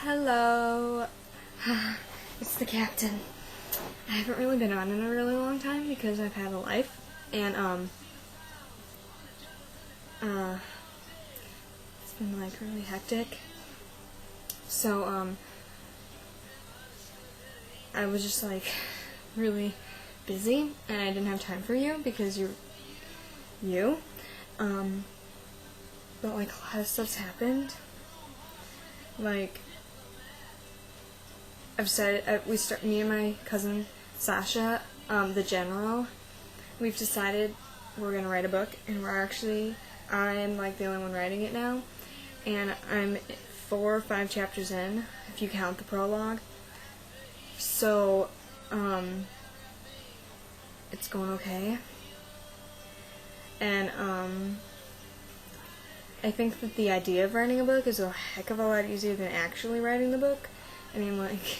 Hello. It's the captain. I haven't really been on in a really long time because I've had a life, and it's been like really hectic. So I was just like really busy, and I didn't have time for you because you're you. But like a lot of stuff's happened. Like me and my cousin Sasha, the general, we've decided we're gonna write a book, and I'm like the only one writing it now, and I'm 4 or 5 chapters in, if you count the prologue. So, it's going okay, and I think that the idea of writing a book is a heck of a lot easier than actually writing the book. I mean, like,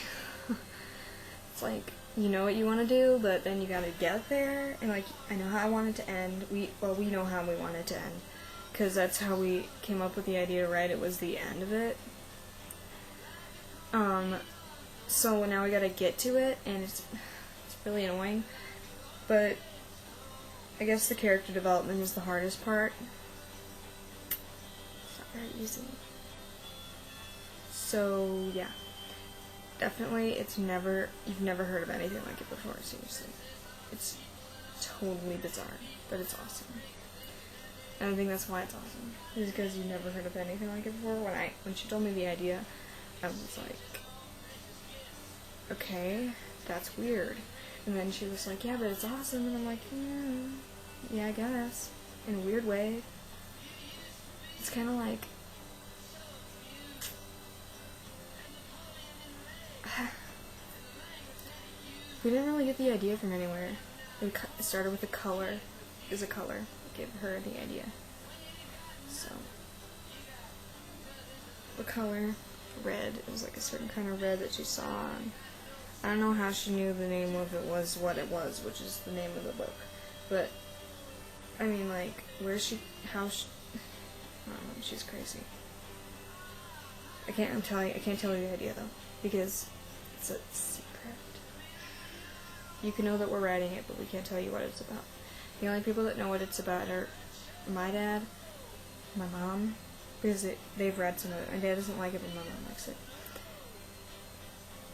it's like, you know what you want to do, but then you gotta get there, and like, I know how I want it to end. We know how we want it to end, because that's how we came up with the idea to write it, was the end of it. So now we gotta get to it, and it's really annoying, but I guess the character development is the hardest part. It's not very easy. So, yeah. Definitely, you've never heard of anything like it before, seriously. It's totally bizarre, but it's awesome. And I think that's why it's awesome, is because you've never heard of anything like it before. When she told me the idea, I was like, okay, that's weird. And then she was like, yeah, but it's awesome, and I'm like, yeah, I guess, in a weird way. It's kind of like, we didn't really get the idea from anywhere. It started with a color. Is a color that gave her the idea. So, the color, red. It was like a certain kind of red that she saw. And I don't know how she knew the name of it was what it was, which is the name of the book. But, I mean, like, I don't know, she's crazy. I can't tell you the idea, though, because it's a secret. You can know that we're writing it, but we can't tell you what it's about. The only people that know what it's about are my dad, my mom, because they've read some of it. My dad doesn't like it, but my mom likes it.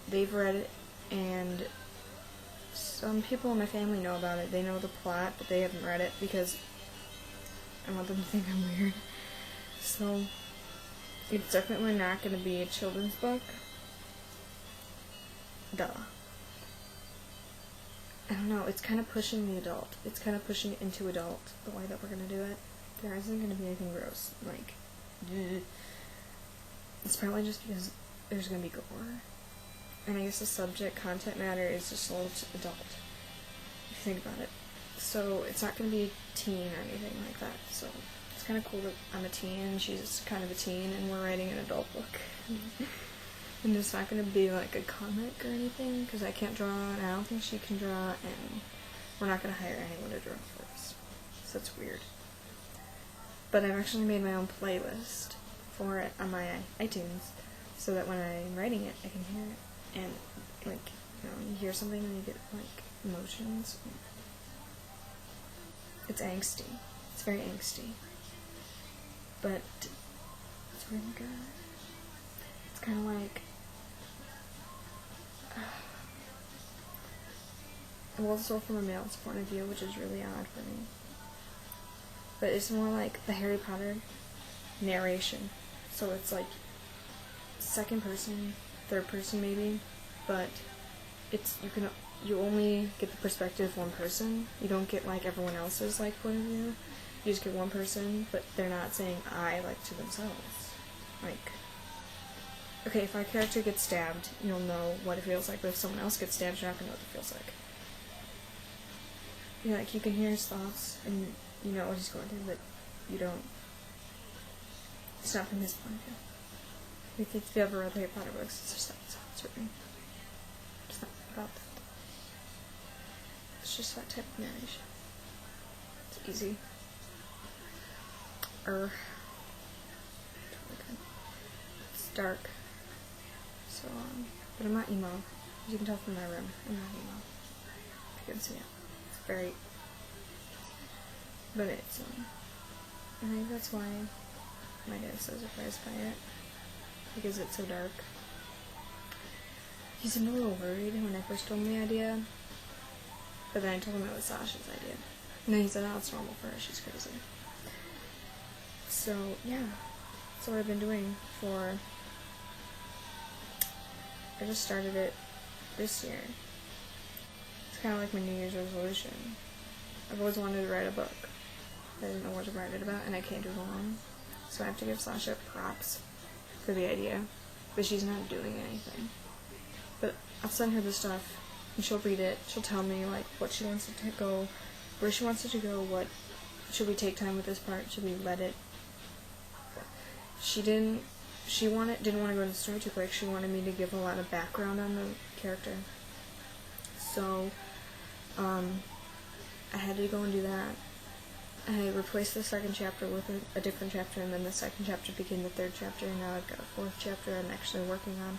They've read it, and some people in my family know about it. They know the plot, but they haven't read it because I want them to think I'm weird. So, it's definitely not going to be a children's book. Duh. I don't know, it's kind of pushing the adult. It's kind of pushing it into adult, the way that we're going to do it. There isn't going to be anything gross. Like, it's probably just because there's going to be gore. And I guess the content matter is just a little adult, if you think about it. So, it's not going to be teen or anything like that. So, it's kind of cool that I'm a teen and she's kind of a teen and we're writing an adult book. And it's not going to be like a comic or anything, because I can't draw, and I don't think she can draw, and we're not going to hire anyone to draw for us. So it's weird. But I've actually made my own playlist for it on my iTunes, so that when I'm writing it, I can hear it. And, like, you hear something and you get, like, emotions. It's angsty. It's very angsty. But it's really good. It's kind of like, well, it's all from a male's point of view, which is really odd for me. But it's more like the Harry Potter narration. So it's like second person, third person maybe, but you only get the perspective of one person. You don't get like everyone else's like point of view. You just get one person, but they're not saying I like to themselves. Like, okay, if our character gets stabbed, you'll know what it feels like, but if someone else gets stabbed, you're not gonna know what it feels like. You know, like, you can hear his thoughts, and you know what he's going through, but you don't. It's not from his point of view. Like, if you ever read the Harry Potter books, it's just that's how it's written. It's not about that. It's just that type of narration. It's easy. It's really good. It's dark. So, but I'm not emo. As you can tell from my room, I'm not emo. You can see it. It's very, but it's, I think that's why my dad's so surprised by it, because it's so dark. He seemed a little worried when I first told him the idea, but then I told him it was Sasha's idea. And then he said, oh, it's normal for her, she's crazy. So, yeah, that's what I've been doing for, I just started it this year. It's kind of like my New Year's resolution. I've always wanted to write a book. I didn't know what to write it about, and I can't do it alone. So I have to give Sasha props for the idea, but she's not doing anything. But I'll send her the stuff, and she'll read it. She'll tell me, like, what she wants it to go, where she wants it to go, what, should we take time with this part, should we let it. She didn't want to go into the story too quick. She wanted me to give a lot of background on the character. So, I had to go and do that. I replaced the second chapter with a different chapter, and then the second chapter became the third chapter, and now I've got a fourth chapter I'm actually working on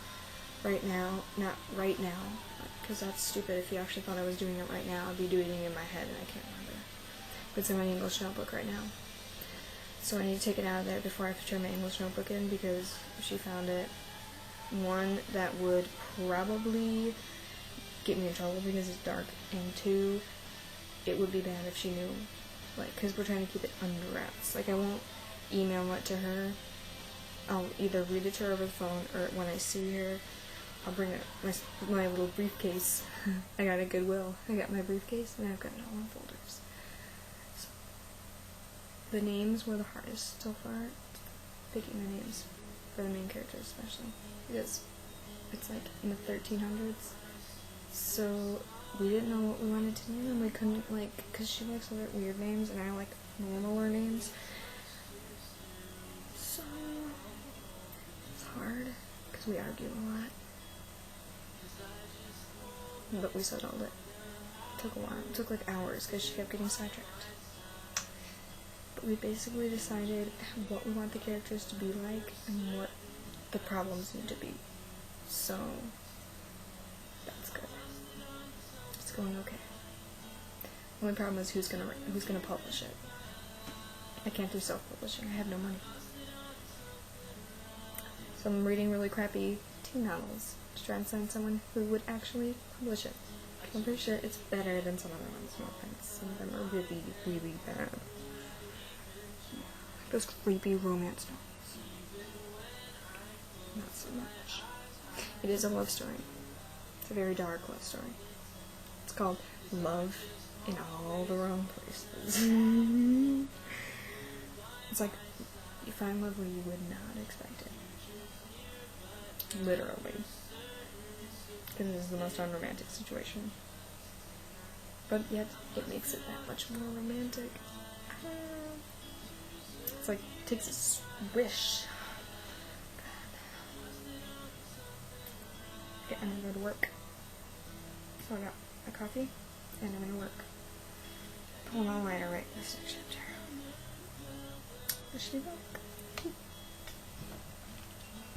right now. Not right now, because that's stupid. If you actually thought I was doing it right now, I'd be doing it in my head, and I can't remember. It's in my English notebook right now. So I need to take it out of there before I have to turn my English notebook in, because if she found it, one, that would probably get me in trouble because it's dark, and two, it would be bad if she knew, like, because we're trying to keep it under wraps. Like, I won't email it to her. I'll either read it to her over the phone, or when I see her, I'll bring it, my little briefcase. I got a Goodwill. I got my briefcase, and I've got it all in folders. So, the names were the hardest so far, picking the names for the main characters especially, because it's like in the 1300s, so we didn't know what we wanted to name them. We couldn't, like, because she likes other weird names and I like normaler names, so it's hard because we argue a lot, but we settled it. It took a while. It took like hours because she kept getting sidetracked. But we basically decided what we want the characters to be like and what the problems need to be. So that's good. It's going okay. The only problem is who's gonna publish it. I can't do self-publishing. I have no money. So I'm reading really crappy teen novels to try and find someone who would actually publish it. I'm pretty sure it's better than some other ones. No offense. Some of them are really, really bad. Those creepy romance novels. Not so much. It is a love story. It's a very dark love story. It's called Love in All the Wrong Places. It's like you find love where you would not expect it. Literally. Because this is the most unromantic situation. But yet, it makes it that much more romantic. It's like, it takes a swish. Okay, I'm gonna go to work. So I got a coffee, and I'm gonna work. Pull an all-nighter right this next chapter. Wish me luck.